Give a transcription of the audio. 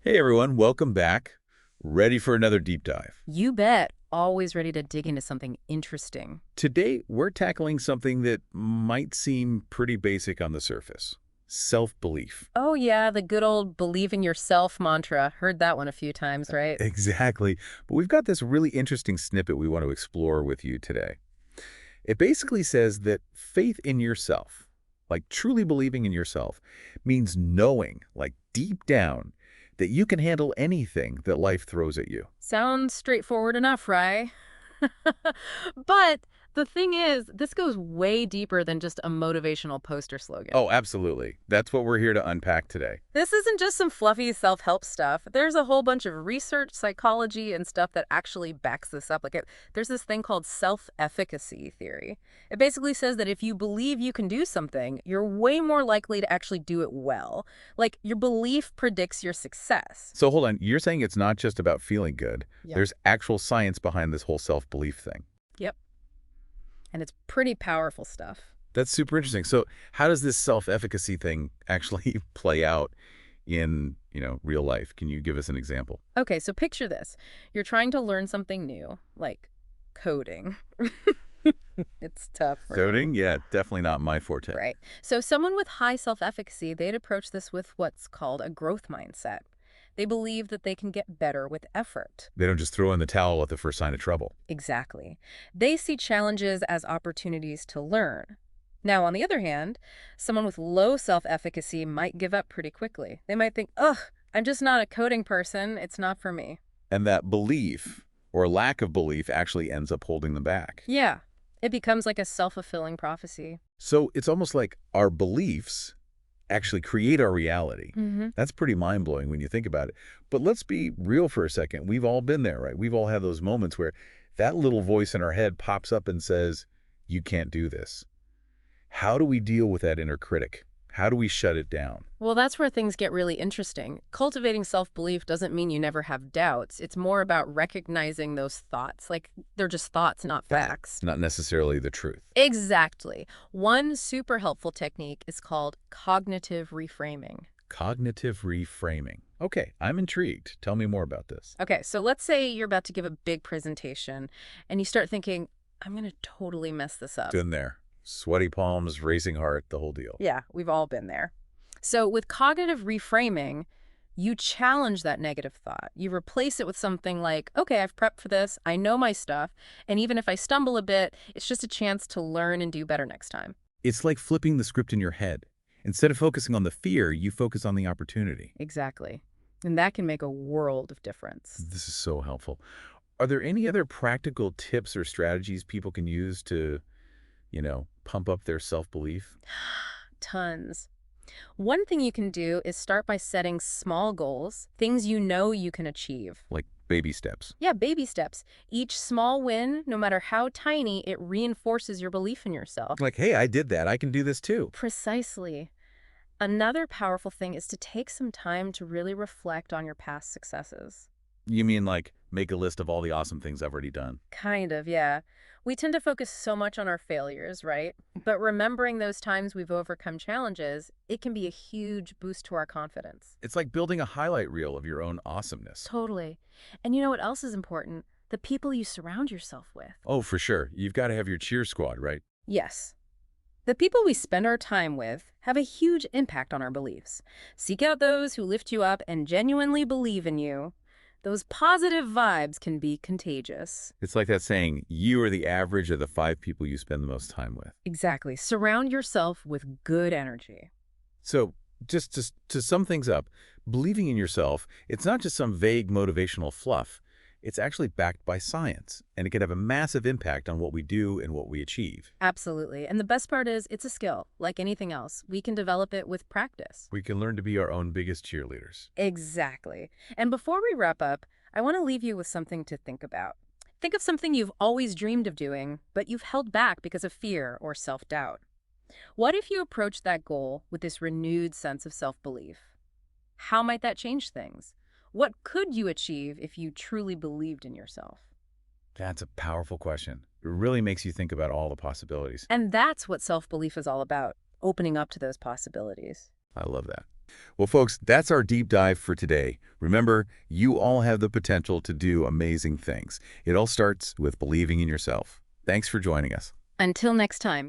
Hey everyone, welcome back. Ready for another deep dive. You bet. Always ready to dig into something interesting. Today, we're tackling something that might seem pretty basic on the surface. Self-belief. Oh, yeah, the good old believe in yourself mantra. Heard that one a few times, right? Exactly. But we've got this really interesting snippet we want to explore with you today. It basically says that faith in yourself, like truly believing in yourself, means knowing, like deep down, that you can handle anything that life throws at you. Sounds straightforward enough, right? But the thing is, this goes way deeper than just a motivational poster slogan. Oh, absolutely. That's what we're here to unpack today. This isn't just some fluffy self-help stuff. There's a whole bunch of research, psychology, and stuff that actually backs this up. There's this thing called self-efficacy theory. It basically says that if you believe you can do something, you're way more likely to actually do it well. Like, your belief predicts your success. So hold on, you're saying it's not just about feeling good. Yep. There's actual science behind this whole self-belief thing. Yep. And it's pretty powerful stuff. That's super interesting. So how does this self-efficacy thing actually play out in, real life? Can you give us an example? Okay, so picture this. You're trying to learn something new, like coding. It's tough, right? Coding? Yeah, definitely not my forte. Right. So someone with high self-efficacy, they'd approach this with what's called a growth mindset. They believe that they can get better with effort. They don't just throw in the towel at the first sign of trouble. Exactly. They see challenges as opportunities to learn. Now, on the other hand, someone with low self-efficacy might give up pretty quickly. They might think, ugh, I'm just not a coding person. It's not for me. And that belief or lack of belief actually ends up holding them back. Yeah, it becomes like a self-fulfilling prophecy. So it's almost like our beliefs actually create our reality. Mm-hmm. That's pretty mind-blowing when you think about it. But let's be real for a second. We've all been there, right? We've all had those moments where that little voice in our head pops up and says, you can't do this. How do we deal with that inner critic? How do we shut it down? Well, that's where things get really interesting. Cultivating self-belief doesn't mean you never have doubts. It's more about recognizing those thoughts. Like, they're just thoughts, not facts. Not necessarily the truth. Exactly. One super helpful technique is called cognitive reframing. Cognitive reframing. Okay, I'm intrigued. Tell me more about this. Okay, so let's say you're about to give a big presentation and you start thinking, I'm going to totally mess this up. Been there. Sweaty palms, racing heart, the whole deal. Yeah, we've all been there. So with cognitive reframing, you challenge that negative thought. You replace it with something like, okay, I've prepped for this, I know my stuff, and even if I stumble a bit, it's just a chance to learn and do better next time. It's like flipping the script in your head. Instead of focusing on the fear, you focus on the opportunity. Exactly. And that can make a world of difference. This is so helpful. Are there any other practical tips or strategies people can use to, pump up their self-belief? Tons. One thing you can do is start by setting small goals, things you know you can achieve. Like baby steps. Yeah, baby steps. Each small win, no matter how tiny, it reinforces your belief in yourself. Like, hey, I did that. I can do this too. Precisely. Another powerful thing is to take some time to really reflect on your past successes. You mean like make a list of all the awesome things I've already done? Kind of, yeah. We tend to focus so much on our failures, right? But remembering those times we've overcome challenges, it can be a huge boost to our confidence. It's like building a highlight reel of your own awesomeness. Totally. And you know what else is important? The people you surround yourself with. Oh, for sure. You've got to have your cheer squad, right? Yes. The people we spend our time with have a huge impact on our beliefs. Seek out those who lift you up and genuinely believe in you. Those positive vibes can be contagious. It's like that saying, you are the average of the 5 people you spend the most time with. Exactly. Surround yourself with good energy. So just to sum things up, believing in yourself, it's not just some vague motivational fluff. It's actually backed by science, and it can have a massive impact on what we do and what we achieve. Absolutely. And the best part is it's a skill. Like anything else, we can develop it with practice. We can learn to be our own biggest cheerleaders. Exactly. And before we wrap up, I want to leave you with something to think about. Think of something you've always dreamed of doing, but you've held back because of fear or self-doubt. What if you approached that goal with this renewed sense of self-belief? How might that change things? What could you achieve if you truly believed in yourself? That's a powerful question. It really makes you think about all the possibilities. And that's what self-belief is all about, opening up to those possibilities. I love that. Well, folks, that's our deep dive for today. Remember, you all have the potential to do amazing things. It all starts with believing in yourself. Thanks for joining us. Until next time.